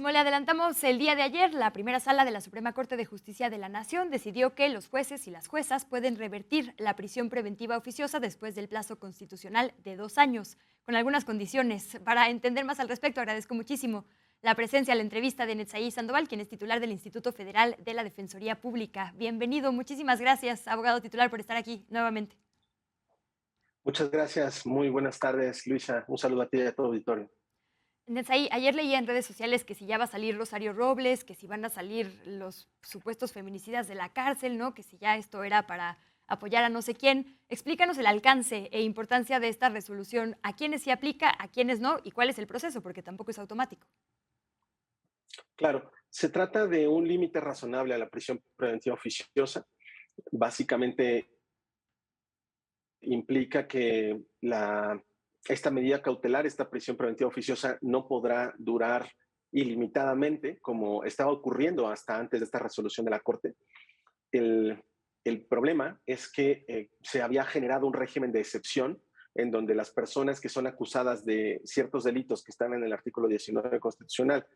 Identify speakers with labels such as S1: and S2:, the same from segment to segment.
S1: Como le adelantamos el día de ayer, la primera sala de la Suprema Corte de Justicia de la Nación decidió que los jueces y las juezas pueden revertir la prisión preventiva oficiosa después del plazo constitucional de 2 años, con algunas condiciones. Para entender más al respecto, agradezco muchísimo la presencia a la entrevista de Netzaí Sandoval, quien es titular del Instituto Federal de la Defensoría Pública. Bienvenido, muchísimas gracias, abogado titular, por estar aquí nuevamente.
S2: Muchas gracias. Muy buenas tardes, Luisa. Un saludo a ti y a todo auditorio.
S1: Netzaí, ayer leía en redes sociales que si ya va a salir Rosario Robles, que si van a salir los supuestos feminicidas de la cárcel, ¿no? Que si ya esto era para apoyar a no sé quién. Explícanos el alcance e importancia de esta resolución, a quiénes se aplica, a quiénes no, y cuál es el proceso, porque tampoco es automático.
S2: Claro, se trata de un límite razonable a la prisión preventiva oficiosa. Básicamente implica que esta medida cautelar, esta prisión preventiva oficiosa, no podrá durar ilimitadamente, como estaba ocurriendo hasta antes de esta resolución de la Corte. El, el problema es que se había generado un régimen de excepción en donde las personas que son acusadas de ciertos delitos que están en el artículo 19 constitucional,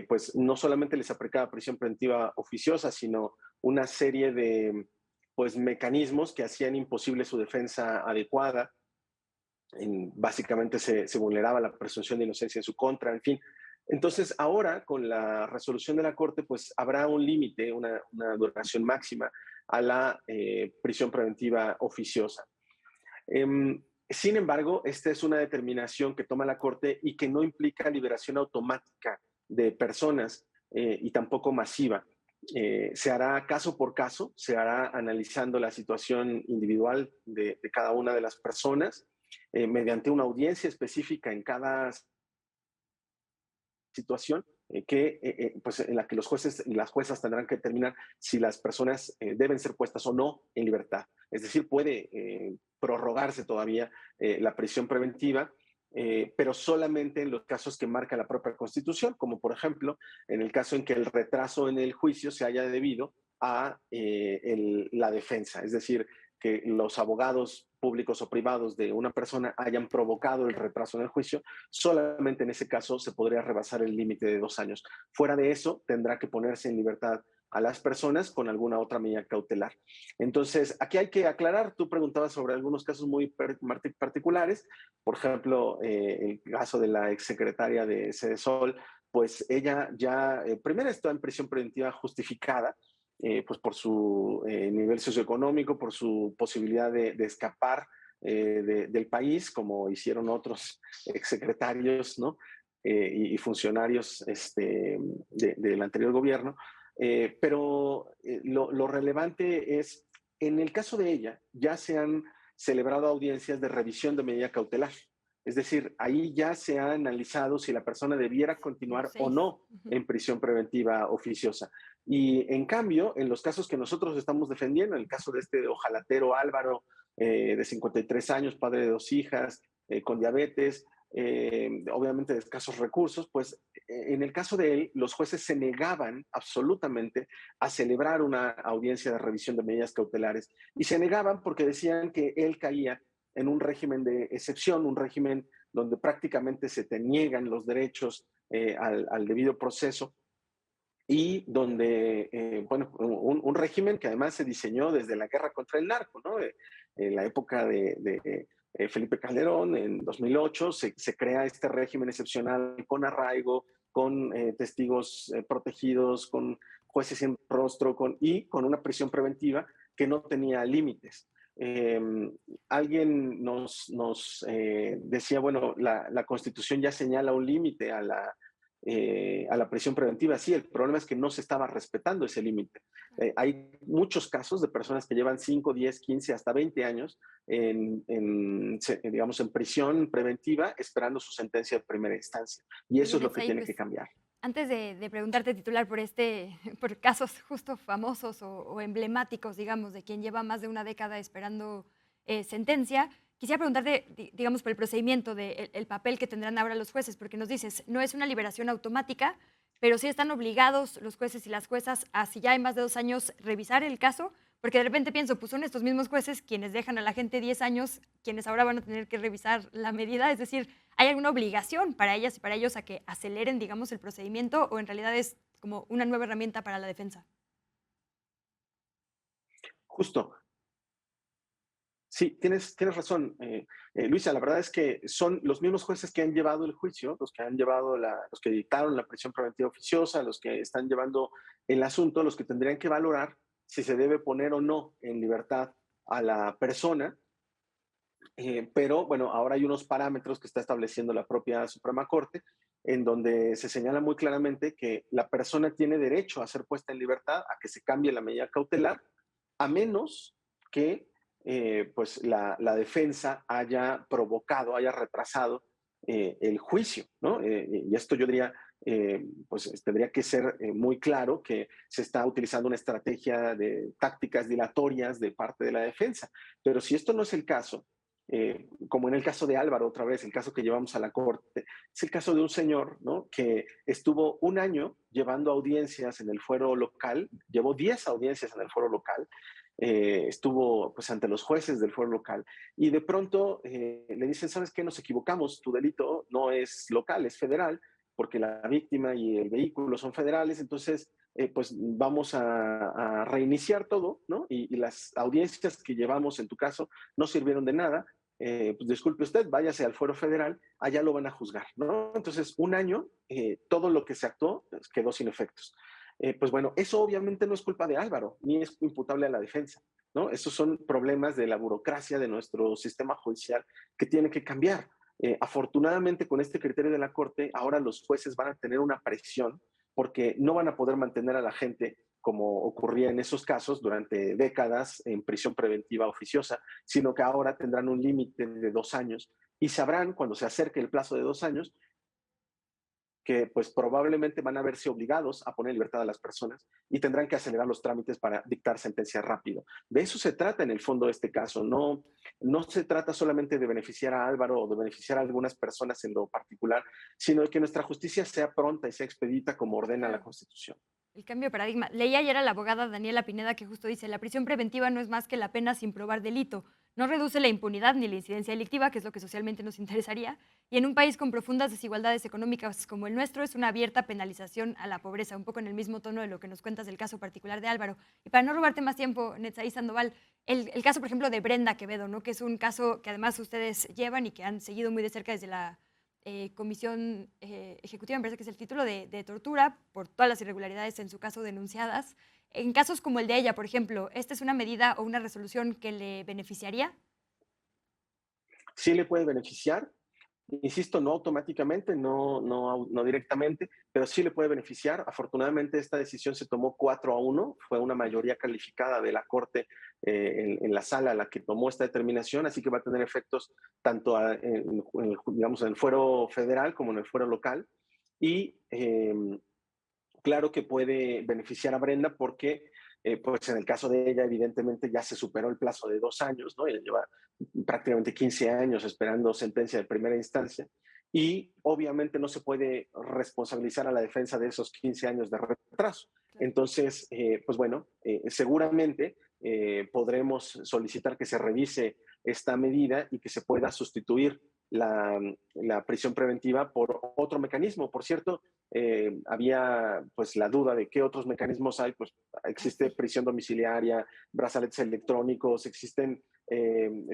S2: pues no solamente les aplicaba prisión preventiva oficiosa, sino una serie de pues, mecanismos que hacían imposible su defensa adecuada. Básicamente se vulneraba la presunción de inocencia en su contra, en fin. Entonces, ahora con la resolución de la Corte, pues habrá un límite, una duración máxima a la prisión preventiva oficiosa. Sin embargo, esta es una determinación que toma la Corte y que no implica liberación automática de personas y tampoco masiva. Se hará caso por caso, se hará analizando la situación individual de cada una de las personas mediante una audiencia específica en cada situación pues en la que los jueces y las juezas tendrán que determinar si las personas deben ser puestas o no en libertad. Es decir, puede prorrogarse todavía la prisión preventiva, pero solamente en los casos que marca la propia Constitución, como por ejemplo en el caso en que el retraso en el juicio se haya debido a la defensa, es decir, que los abogados públicos o privados de una persona hayan provocado el retraso en el juicio, solamente en ese caso se podría rebasar el límite de 2 años. Fuera de eso, tendrá que ponerse en libertad a las personas con alguna otra medida cautelar. Entonces, aquí hay que aclarar, tú preguntabas sobre algunos casos muy particulares, por ejemplo, el caso de la exsecretaria de Sol, pues ella ya, primero está en prisión preventiva justificada, pues por su nivel socioeconómico, por su posibilidad de escapar del país, como hicieron otros exsecretarios, ¿no? Y funcionarios del anterior gobierno. Pero lo relevante es, en el caso de ella, ya se han celebrado audiencias de revisión de medida cautelar. Es decir, ahí ya se ha analizado si la persona debiera
S1: Como
S2: continuar o
S1: 6.
S2: no en prisión preventiva oficiosa. Y en cambio, en los casos que nosotros estamos defendiendo, en el caso de este ojalatero Álvaro, de 53 años, padre de 2 hijas, con diabetes, obviamente de escasos recursos, pues en el caso de él, los jueces se negaban absolutamente a celebrar una audiencia de revisión de medidas cautelares y se negaban porque decían que él caía en un régimen de excepción, un régimen donde prácticamente se te niegan los derechos al debido proceso y donde, bueno, un régimen que además se diseñó desde la guerra contra el narco, ¿no? En la época de Felipe Calderón, en 2008, se crea este régimen excepcional con arraigo, con testigos protegidos, con jueces sin rostro y con una prisión preventiva que no tenía límites. Eh, Alguien nos decía, bueno, la Constitución ya señala un límite a la prisión preventiva. Sí, el problema es que no se estaba respetando ese límite. Hay muchos casos de personas que llevan 5, 10, 15, hasta 20 años digamos, en prisión preventiva esperando su sentencia de primera instancia. Y eso
S1: Oye,
S2: es lo que
S1: Netzaí,
S2: tiene que
S1: pues
S2: cambiar.
S1: antes de preguntarte, titular, por por casos justo famosos o emblemáticos, digamos, de quien lleva más de una década esperando sentencia, quisiera preguntarte, digamos, por el procedimiento, el papel que tendrán ahora los jueces, porque nos dices, no es una liberación automática, pero sí están obligados los jueces y las juezas a, si ya hay más de 2 años, revisar el caso, Porque de repente pienso, pues son estos mismos jueces quienes dejan a la gente 10 años, quienes ahora van a tener que revisar la medida. Es decir, ¿hay alguna obligación para ellas y para ellos a que aceleren, digamos, el procedimiento o en realidad es como una nueva herramienta para la defensa?
S2: Justo. Sí, tienes razón, Luisa. La verdad es que son los mismos jueces que han llevado el juicio, los que han llevado los que dictaron la prisión preventiva oficiosa, los que están llevando el asunto, los que tendrían que valorar si se debe poner o no en libertad a la persona. Pero bueno, ahora hay unos parámetros que está estableciendo la propia Suprema Corte, en donde se señala muy claramente que la persona tiene derecho a ser puesta en libertad, a que se cambie la medida cautelar, a menos que pues la defensa haya provocado, haya retrasado el juicio, ¿no? Y esto yo diría, pues tendría que ser muy claro que se está utilizando una estrategia de tácticas dilatorias de parte de la defensa. Pero si esto no es el caso, como en el caso de Álvaro, otra vez, el caso que llevamos a la corte, es el caso de un señor, ¿no?, que estuvo un año llevando audiencias en el fuero local, llevó 10 audiencias en el fuero local, estuvo pues ante los jueces del fuero local y de pronto le dicen, ¿sabes qué? Nos equivocamos, tu delito no es local, es federal, porque la víctima y el vehículo son federales, entonces pues vamos a reiniciar todo, ¿no? Y las audiencias que llevamos en tu caso no sirvieron de nada, pues disculpe usted, váyase al fuero federal, allá lo van a juzgar, ¿no? Entonces, un año, todo lo que se actuó pues, quedó sin efectos. Pues bueno, eso obviamente no es culpa de Álvaro, ni es imputable a la defensa, ¿no? Esos son problemas de la burocracia de nuestro sistema judicial que tiene que cambiar. Afortunadamente, con este criterio de la Corte, ahora los jueces van a tener una presión porque no van a poder mantener a la gente como ocurría en esos casos durante décadas en prisión preventiva oficiosa, sino que ahora tendrán un límite de 2 años y sabrán cuando se acerque el plazo de 2 años que pues probablemente van a verse obligados a poner en libertad a las personas y tendrán que acelerar los trámites para dictar sentencia rápido. De eso se trata en el fondo de este caso. No se trata solamente de beneficiar a Álvaro o de beneficiar a algunas personas en lo particular, sino de que nuestra justicia sea pronta y sea expedita como ordena la
S1: Claro.
S2: Constitución.
S1: El cambio de paradigma. Leí ayer a la abogada Daniela Pineda que justo dice, la prisión preventiva no es más que la pena sin probar delito. No reduce la impunidad ni la incidencia delictiva, que es lo que socialmente nos interesaría. Y en un país con profundas desigualdades económicas como el nuestro, es una abierta penalización a la pobreza, un poco en el mismo tono de lo que nos cuentas del caso particular de Álvaro. Y para no robarte más tiempo, Netzaí Sandoval, el caso, por ejemplo, de Brenda Quevedo, ¿no?, que es un caso que además ustedes llevan y que han seguido muy de cerca desde la comisión ejecutiva, me parece que es el título, de tortura por todas las irregularidades en su caso denunciadas. En casos como el de ella, por ejemplo, ¿esta es una medida o una resolución que le beneficiaría?
S2: Sí le puede beneficiar, insisto, no automáticamente, no directamente, pero sí le puede beneficiar. Afortunadamente, esta decisión se tomó 4-1, fue una mayoría calificada de la Corte en la sala la que tomó esta determinación, así que va a tener efectos tanto digamos, en el fuero federal como en el fuero local. Y claro que puede beneficiar a Brenda porque, pues en el caso de ella, evidentemente ya se superó el plazo de 2 años, ¿no? Ella lleva prácticamente 15 años esperando sentencia de primera instancia y obviamente no se puede responsabilizar a la defensa de esos 15 años de retraso.
S1: Claro.
S2: Entonces, pues bueno, seguramente podremos solicitar que se revise esta medida y que se pueda sustituir la prisión preventiva por otro mecanismo. Por cierto, había pues la duda de qué otros mecanismos hay, pues
S1: Ah,
S2: existe
S1: sí.
S2: prisión domiciliaria, brazaletes electrónicos, existen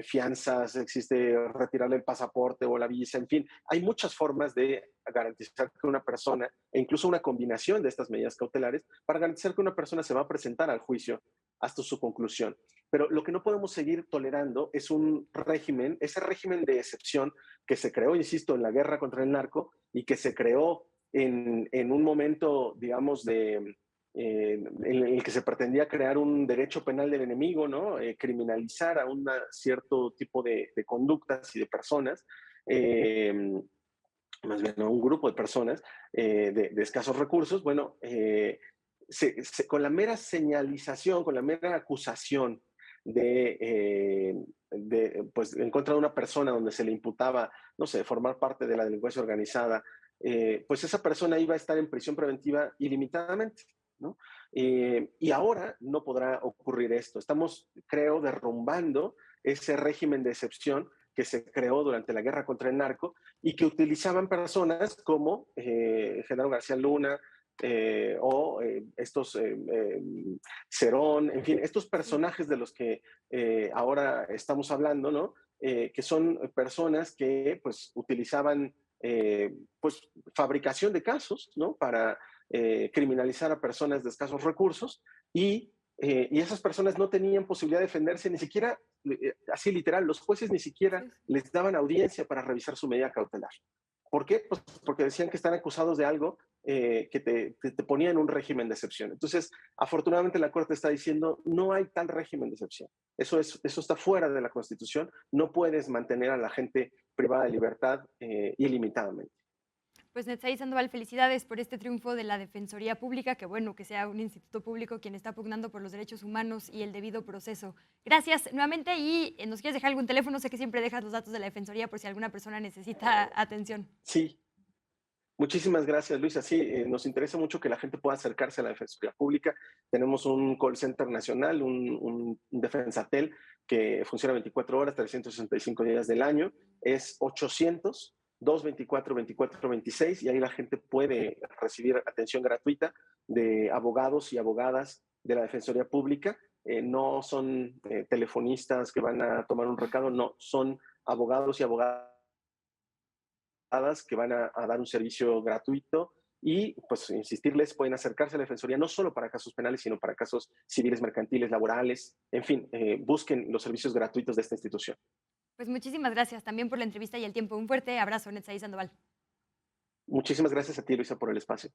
S2: fianzas, existe retirarle el pasaporte o la visa, en fin, hay muchas formas de garantizar que una persona, e incluso una combinación de estas medidas cautelares, para garantizar que una persona se va a presentar al juicio hasta su conclusión. Pero lo que no podemos seguir tolerando es un régimen, ese régimen de excepción que se creó, insisto, en la guerra contra el narco y que se creó en un momento, digamos, en el que se pretendía crear un derecho penal del enemigo, ¿no? Criminalizar a un cierto tipo de conductas y de personas, eh, más bien a un grupo de personas de escasos recursos. Bueno, con la mera señalización, con la mera acusación pues, en contra de una persona donde se le imputaba, no sé, formar parte de la delincuencia organizada, pues esa persona iba a estar en prisión preventiva ilimitadamente. ¿no? Y ahora no podrá ocurrir esto. Estamos, creo, derrumbando ese régimen de excepción que se creó durante la guerra contra el narco y que utilizaban personas como Genaro García Luna, estos Cerón, en fin, estos
S1: Sí.
S2: personajes de los que ahora estamos hablando, ¿no? Que son personas que pues utilizaban pues fabricación de casos, ¿no? Para criminalizar a personas de escasos recursos y esas personas no tenían posibilidad de defenderse, ni siquiera, así literal, los jueces ni siquiera
S1: Sí.
S2: les daban audiencia para revisar su medida cautelar. ¿Por qué? Pues porque decían que están acusados de algo que te ponía en un régimen de excepción. Entonces, afortunadamente la Corte está diciendo, no hay tal régimen de excepción. Eso está fuera de la Constitución. No puedes mantener a la gente privada de libertad ilimitadamente.
S1: Pues Netzaí Sandoval, felicidades por este triunfo de la Defensoría Pública, que bueno que sea un instituto público quien está pugnando por los derechos humanos y el debido proceso. Gracias nuevamente y nos quieres dejar algún teléfono, sé que siempre dejas los datos de la Defensoría por si alguna persona necesita atención.
S2: Sí, muchísimas gracias, Luisa. Sí, nos interesa mucho que la gente pueda acercarse a la Defensoría Pública. Tenemos un call center nacional, un Defensatel que funciona 24 horas, 365 días del año. Es 800-224-2426 y ahí la gente puede recibir atención gratuita de abogados y abogadas de la Defensoría Pública. No son telefonistas que van a tomar un recado, no, son abogados y abogadas que van a dar un servicio gratuito y pues insistirles, pueden acercarse a la Defensoría no solo para casos penales, sino para casos civiles, mercantiles, laborales, en fin, busquen los servicios gratuitos de esta institución.
S1: Pues muchísimas gracias también por la entrevista y el tiempo. Un fuerte abrazo, Netzaí Sandoval.
S2: Muchísimas gracias a ti, Luisa, por el espacio.